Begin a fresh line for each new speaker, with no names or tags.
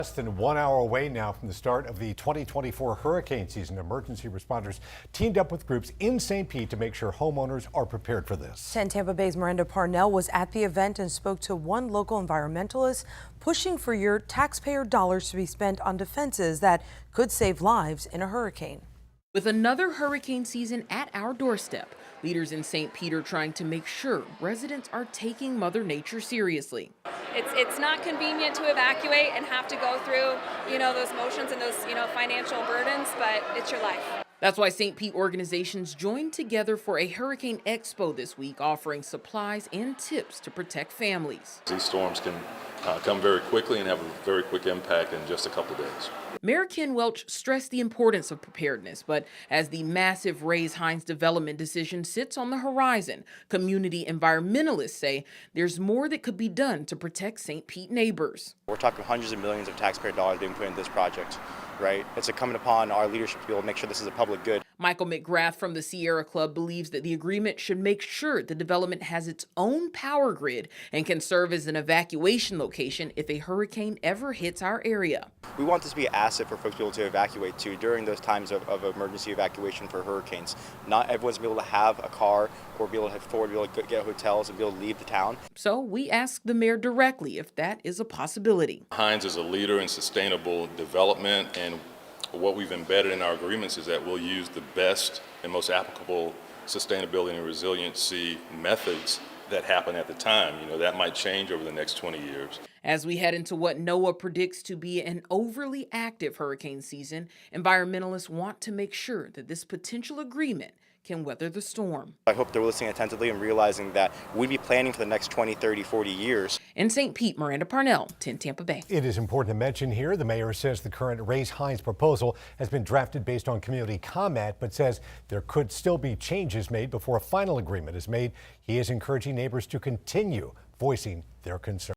Less than 1 hour away now from the start of the 2024 hurricane season, emergency responders teamed up with groups in St. Pete to make sure homeowners are prepared for this.
10 Tampa Bay's Miranda Parnell was at the event and spoke to one local environmentalist pushing for your taxpayer dollars to be spent on defenses that could save lives in a hurricane.
With another hurricane season at our doorstep, leaders in St. Pete are trying to make sure residents are taking Mother Nature seriously.
It's not convenient to evacuate and have to go through, those motions and those, financial burdens, but it's your life.
That's why St. Pete organizations joined together for a Hurricane Expo this week, offering supplies and tips to protect families.
These storms can come very quickly and have a very quick impact in just a couple of days.
Mayor Ken Welch stressed the importance of preparedness, but as the massive Ray's Hines development decision sits on the horizon, community environmentalists say there's more that could be done to protect St. Pete neighbors.
We're talking hundreds of millions of taxpayer dollars being put into this project, right? It's incumbent upon our leadership to be able to make sure this is a public good.
Michael McGrath from the Sierra Club believes that the agreement should make sure the development has its own power grid and can serve as an evacuation location if a hurricane ever hits our area.
We want this to be an asset for folks to be able to evacuate to during those times of emergency evacuation for hurricanes. Not everyone's going to be able to have a car or be able to afford to be able to get hotels and be able to leave the town.
So we asked the mayor directly if that is a possibility.
Hines is a leader in sustainable development, and what we've embedded in our agreements is that we'll use the best and most applicable sustainability and resiliency methods that happen at the time. That might change over the next 20 years.
As we head into what NOAA predicts to be an overly active hurricane season, environmentalists want to make sure that this potential agreement can weather the storm.
I hope they're listening attentively and realizing that we'd be planning for the next 20, 30, 40 years.
In St. Pete, Miranda Parnell, 10 Tampa Bay.
It is important to mention here, the mayor says the current Ray's Hines proposal has been drafted based on community comment, but says there could still be changes made before a final agreement is made. He is encouraging neighbors to continue voicing their concerns.